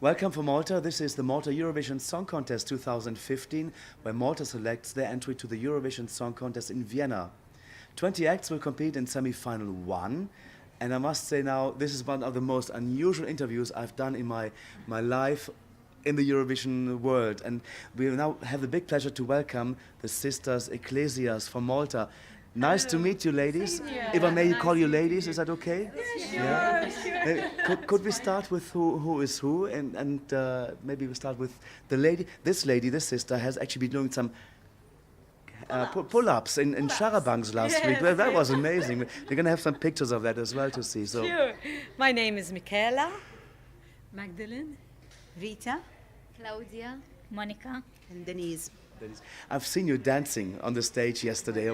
Welcome from Malta. This is the Malta Eurovision Song Contest 2015, where Malta selects their entry to the Eurovision Song Contest in Vienna. 20 acts will compete in semi-final 1. And I must say now, this is one of the most unusual interviews I've done in my life in the Eurovision world. And we now have the big pleasure to welcome the sisters Ekklesias from Malta. Nice to meet you, ladies. If I may call you ladies, is that okay? Sure. Could we start with who is who, and maybe we start with the lady. This sister has actually been doing some pull-ups in charabancs last week. Well, that was amazing. We're going to have some pictures of that as well to see. So. Sure. My name is Michaela. Magdalene, Rita, Claudia, Monica, and Denise. I've seen you dancing on the stage yesterday.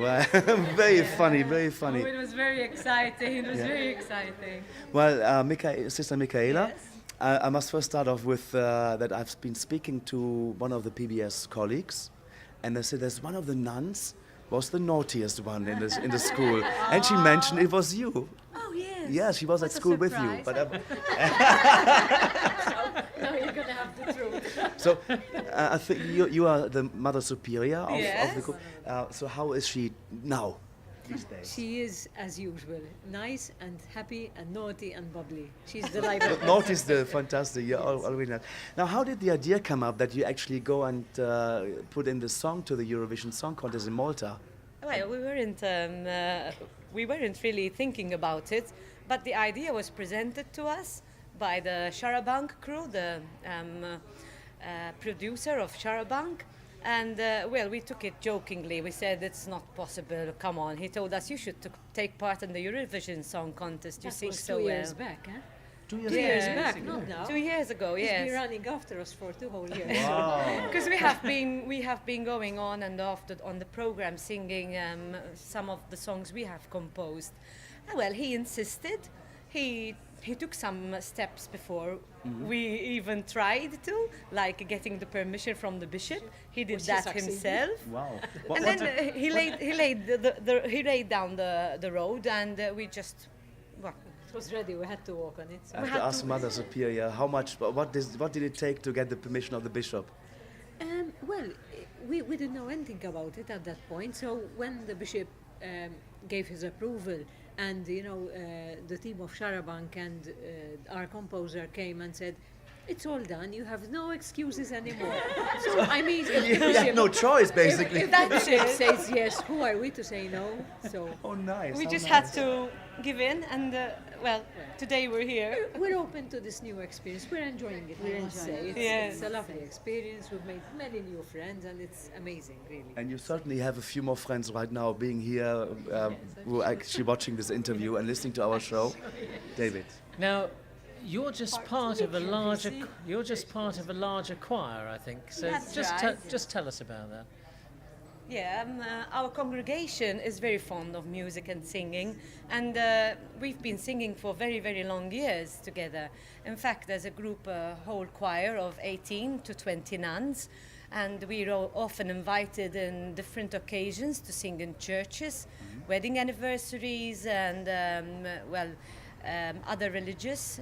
Very funny, very funny. Oh, it was very exciting. Very exciting. Well, Sister Michaela, Yes. I must first start off with that I've been speaking to one of the PBS colleagues, and they said there's one of the nuns was the naughtiest one in the school, and she mentioned it was you. Oh, yes. Yeah, she was at school with you. But Now you're going to have the truth. so I think you are the Mother Superior of Yes. the group. So how is she now these days? She is, as usual, nice and happy and naughty and bubbly. She's the life of Notice the fantastic, yeah, all really nice. Now, how did the idea come up that you actually go and put in the song to the Eurovision Song Contest in Malta? Well, we weren't really thinking about it, but the idea was presented to us by the Charabanc crew, the producer of Charabanc. And, well, we took it jokingly. We said, it's not possible, come on. He told us, you should take part in the Eurovision Song Contest. You That sing was so 2 well. years back, huh? 2 years 2 years Yeah. back, not now. 2 years ago, He's been yes. running after us for 2 whole years. Wow. Because we have been going on and off on the program singing some of the songs we have composed. Well, he insisted. He took some steps before we even tried to, like getting the permission from the bishop. He did Which he that succeeded. himself. Wow. And then he laid down the road, and we just. Well, It was ready, we had to walk on it. So. I have to ask Mother Superior, what did it take to get the permission of the bishop? Well, we didn't know anything about it at that point. So when the bishop gave his approval, and the team of Charabanc and our composer came and said, "It's all done. You have no excuses anymore." So I mean, if the You bishop, have no choice, basically. if the bishop says yes, who are we to say no? So Oh, nice. we how just nice. had to give in, and well, today we're here. we're open to this new experience. We're enjoying it. I must say, Yes. it's a lovely experience. We've made many new friends, and it's amazing, really. And you certainly have a few more friends right now being here who are actually watching this interview and listening to our show. David. Now, you're just part of a larger. You're just part of a larger choir, I think. So That's just right. just tell us about that. Yeah, our congregation is very fond of music and singing, and we've been singing for very, very long years together. In fact, there's a group, a whole choir of 18 to 20 nuns, and we're often invited in different occasions to sing in churches, wedding anniversaries, and other religious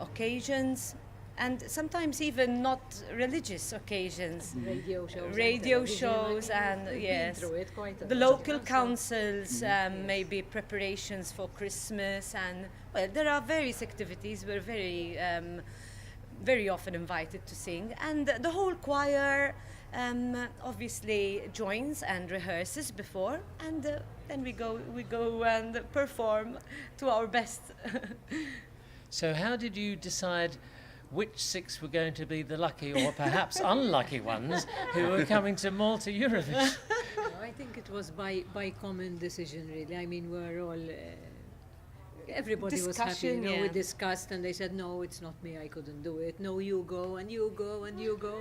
occasions. And sometimes even not religious occasions. Radio shows, Radio and television, shows I mean, and we've been yes, through it quite a the lot, local so- councils, maybe preparations for Christmas, and well, there are various activities. We're very often invited to sing, and the whole choir obviously joins and rehearses before, and then we go and perform to our best. So how did you decide which 6 were going to be the lucky or perhaps unlucky ones who were coming to Malta Eurovision? No, I think it was by common decision, really. I mean, we're all. Everybody was happy, Discussion, We yeah. discussed, and they said, "No, it's not me. I couldn't do it. No, you go, and you go, and you go."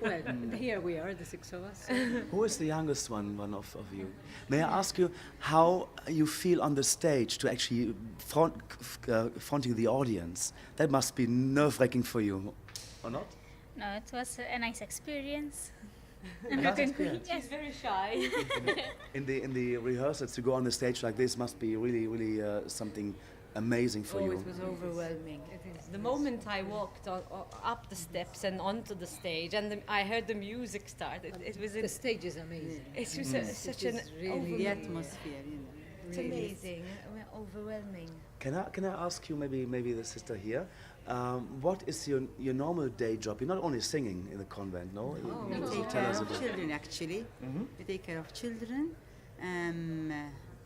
Well, here we are, the 6 of us. Who is the youngest one of you? May I ask you how you feel on the stage to actually fronting the audience? That must be nerve-wracking for you, or not? No, it was a nice experience. Nice experience. Yes. Very shy. In the rehearsals to go on the stage like this must be really something amazing for you. It was overwhelming. The moment I walked up the steps and onto the stage, and I heard the music start, it was The stage is amazing. it was such It an is really overwhelming. The atmosphere, you know. It's amazing, overwhelming. Can I ask you, maybe the sister here, what is your normal day job? You're not only singing in the convent, no? We take Tell care us a of bit. children, actually. We take care of children.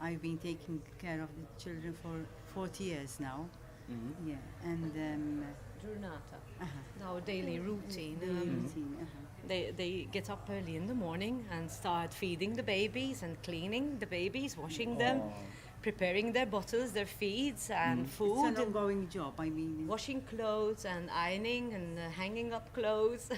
I've been taking care of the children for 40 years now. Yeah, and Giornata, our daily routine. routine, They get up early in the morning and start feeding the babies and cleaning the babies, washing them, preparing their bottles, their feeds and It's food, an ongoing job. I mean, washing clothes and ironing and hanging up clothes.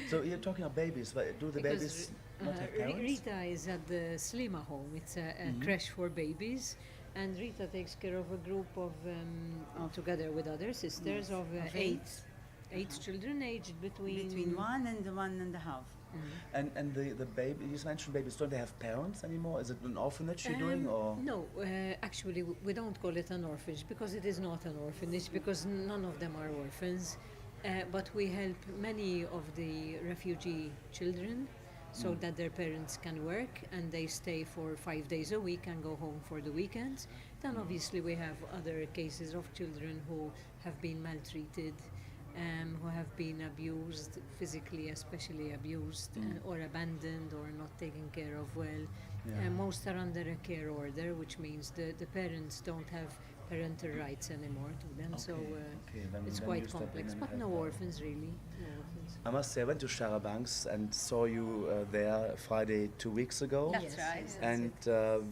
So you're talking about babies, but do the Because, babies not have parents? Rita is at the Slima home. It's a creche for babies, and Rita takes care of a group of, together with other sisters, of eight children aged between 1 and 1.5. And the baby, you mentioned babies, don't they have parents anymore? Is it an orphanage you're doing, or? No, actually, we don't call it an orphanage because it is not an orphanage, because none of them are orphans. But we help many of the refugee children so that their parents can work and they stay for 5 days a week and go home for the weekends. Then obviously we have other cases of children who have been maltreated, who have been abused, physically especially abused, or abandoned or not taken care of well. Most are under a care order, which means the parents don't have parental rights anymore to them, so then it's you quite step in complex. and But help no out. orphans, really. No orphans. I must say, I went to Sharabanks and saw you there Friday 2 weeks ago. That's right. And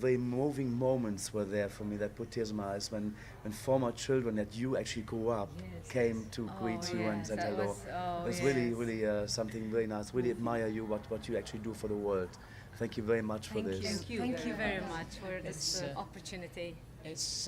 very moving moments were there for me that put tears in my eyes when former children that you actually grew up came to greet you and said hello. It was really something very nice. Really admire you, what you actually do for the world. Thank you very much for this. Thank you very much for this opportunity. It's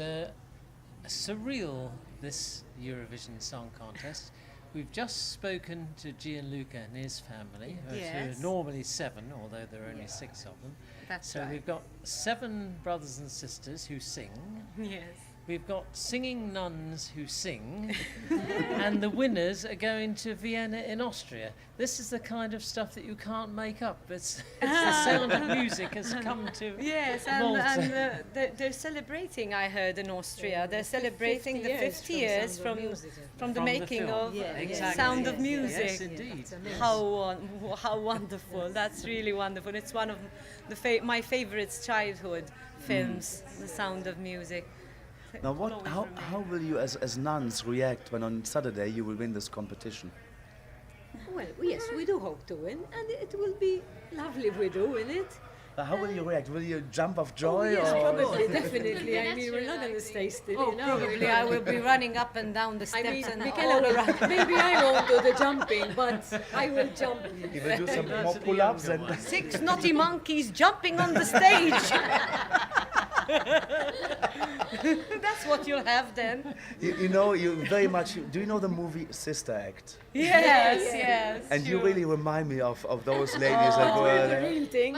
surreal, this Eurovision Song Contest. We've just spoken to Gianluca and his family, who are normally 7, although there are only 6 of them. That's So right. we've got 7 brothers and sisters who sing. Yes. We've got singing nuns who sing, and the winners are going to Vienna in Austria. This is the kind of stuff that you can't make up. It's the sound of music has come to Yes, Malta. and they're celebrating, I heard, in Austria. They're celebrating the 50 years from the making film. of Exactly. Sound of Music. Yes, indeed. How wonderful. That's really wonderful. It's one of my favorite childhood films, The Sound of Music. Now, how will you as nuns react when on Saturday you will win this competition? Well, yes, we do hope to win, and it will be lovely if we do win it. How will you react? Will you jump of joy? Yes, or? probably, definitely. I mean, we're not going to stay still, you know. Probably I will be running up and down the I steps mean, and Michela all will, around. maybe I won't do the jumping, but I will jump. You will do some Those more are the pull-ups younger and ones. 6 naughty monkeys jumping on the stage. That's what you'll have then. you know you very much. Do you know the movie Sister Act? Yes. And you sure. really remind me of those ladies that were The there. real thing.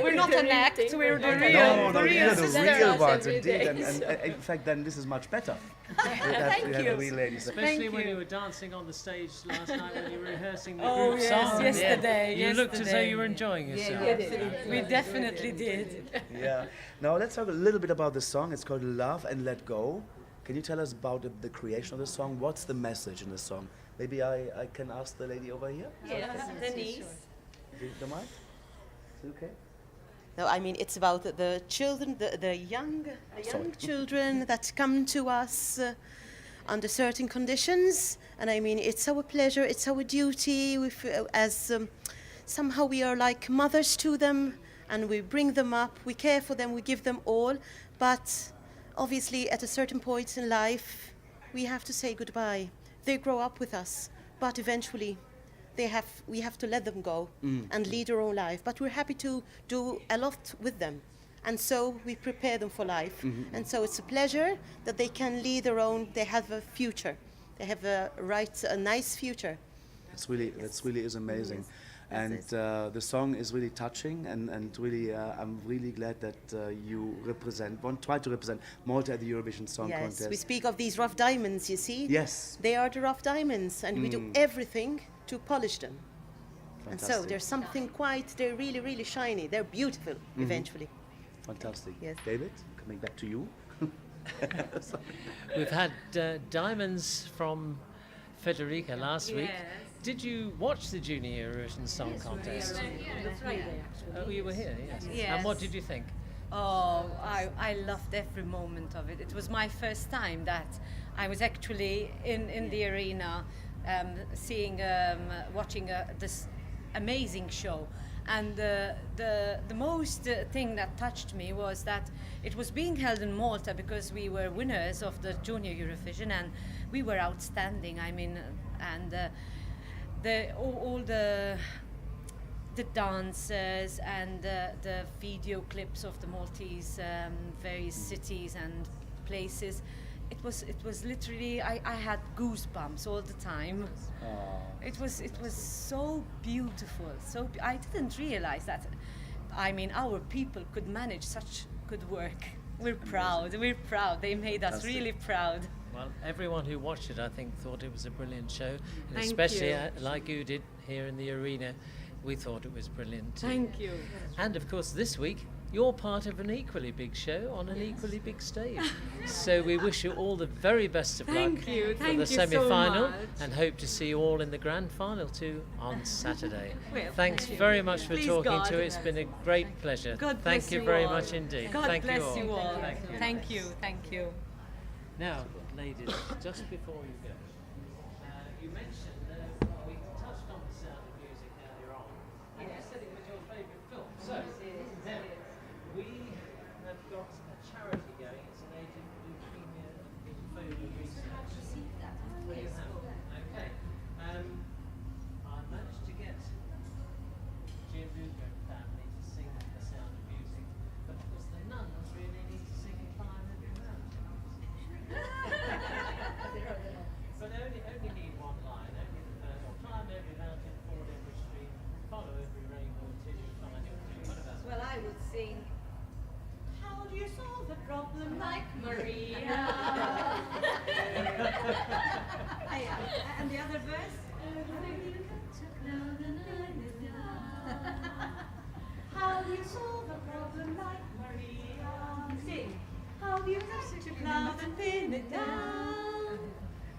We're not an act, we're the real, No, the these real are the sisters. real ones every indeed. day, And in fact, then this is much better. We Thank have you. the real ladies. Especially when you. you were dancing on the stage last night when you were rehearsing the Oh, group yes, song. yesterday, You looked as though yesterday. you were enjoying yourself. We definitely did. Yeah. Now let's talk a little bit about the song. It's called Love and Let Go. Can you tell us about the creation of the song? What's the message in the song? Maybe I can ask the lady over here. Yes, Denise. The mic? Is it okay? No, I mean it's about the children, the young children that come to us under certain conditions, and I mean it's our pleasure, it's our duty. Somehow we are like mothers to them, and we bring them up, we care for them, we give them all, but obviously at a certain point in life we have to say goodbye. They grow up with us, but eventually we have to let them go and lead their own life. But we're happy to do a lot with them. And so we prepare them for life. And so it's a pleasure that they can lead their own, they have a future. They have a nice future. That really is amazing. And the song is really touching, and really, I'm really glad that you try to represent Malta at the Eurovision Song Yes, Contest. we speak of these rough diamonds, you see. Yes. They are the rough diamonds, and we do everything to polish them. And so Fantastic. there's something they're really, really shiny. They're beautiful eventually. Fantastic. Yes. David, coming back to you. We've had diamonds from Federica last week. Did you watch the Junior Eurovision Song Contest? On the Friday, actually. Oh, you were here, yes. Yes. And what did you think? Oh, I loved every moment of it. It was my first time that I was actually in the arena, watching this amazing show. And the most thing that touched me was that it was being held in Malta because we were winners of the Junior Eurovision, and we were outstanding. I mean, and all the dancers and the video clips of the Maltese various cities and places. It was literally, I had goosebumps all the time. It was so beautiful. I didn't realize that. I mean, our people could manage such good work. We're proud. They made us really proud. Well, everyone who watched it, I think, thought it was a brilliant show. And Thank especially, you. like you did here in the arena, we thought it was brilliant too. Thank you. And of course, this week, you're part of an equally big show on an equally big stage. So we wish you all the very best of luck Thank you. for Thank the you so semi-final, much. and hope to see you all in the grand final too on Saturday. Well, Thanks thank you. very much for Please, talking God. to us. It's been a great pleasure. God Thank bless you you very all. much indeed. God Thank bless you you all. all. Thank you. Thank you. Thank you. Now, ladies, just before you go, you mentioned we touched on the Sound of Music earlier on, and you said it was your favourite film. So, now, we have got a charity going. It's an agent leukemia lymphoma research. You have. Okay. I managed to get Jim Luger family to sing the Sound of Music, but of course the nuns really need to sing Climb Every Mountain. But only need one line. Only climb every mountain, ford every stream, follow every rainbow till you find your dream. What about Well, I would sing. How do you solve a problem like Maria? And the other verse? How do you solve a problem like Maria? Sing. How do you touch a cloud and pin it down?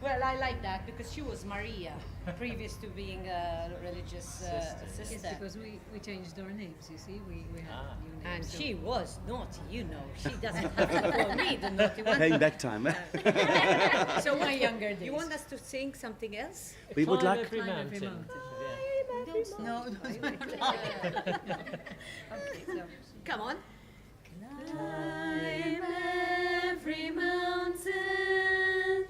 Well, I like that because she was Maria, previous to being a religious sister. Yes, because we changed our names, you see. We had new And names. so- she was naughty, you know. She doesn't have to call me the naughty one. Paying back time. So my younger days. You want us to sing something else? We would Climb like. every Climb every mountain. mountain. No, Okay, so come on. Climb every mountain,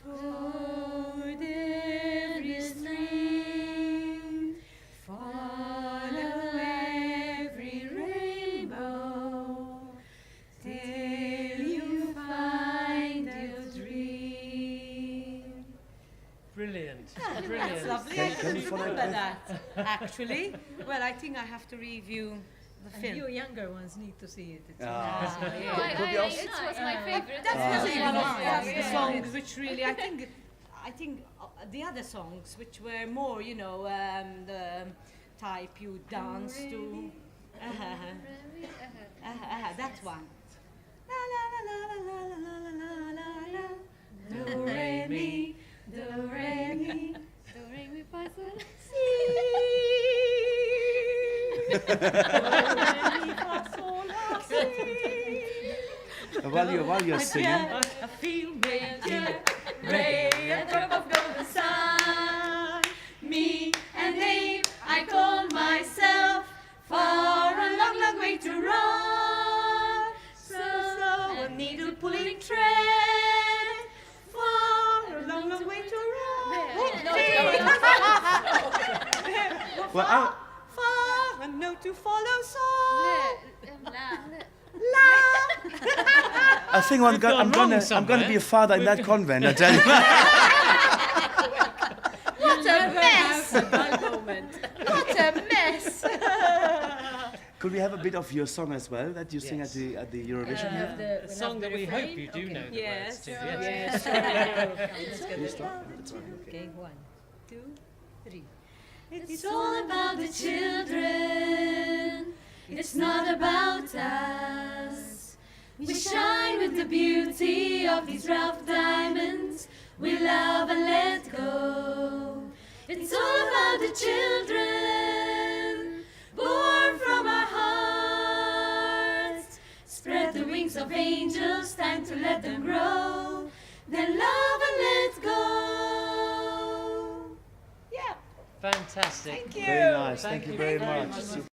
ford every stream, follow every rainbow, till you find your dream. Brilliant. That's Brilliant. lovely. Can I you couldn't follow remember that? that, actually. Well, I think I have to review the And film. you younger ones need to see it. It's Ah. No, it was my favorite. That's song. one of the Yeah. songs which really, I think the other songs which were more, you know, the type you dance to. That one. La la la la la la la la la la. Do re mi, do re mi, Do re mi fa sol. si. Do re mi fa sol la si. While you're singing, I feel major, ray, a drop of golden sun. Me and Abe, I call myself, far a long, long way to run. So a needle pulling tread, far a long, long way to run. well, Far a note to follow, so La. I think I'm gone wrong I'm gonna be a somewhere. father in that convent. I tell you. what a mess! a dull moment. What a Could we have a bit of your song as well that you sing Yes. at the Eurovision? A song that we hope you do know the words to. Yes. Let's get You it. start? That's right, okay. Okay, 1, 2, 3. It's all about the children. It's not about us. We shine with the beauty of these rough diamonds. We love and let go. It's all about the children, born from our hearts. Spread the wings of angels, time to let them grow. Then love and let go. Fantastic. Very nice. Thank Thank you you very very much. much.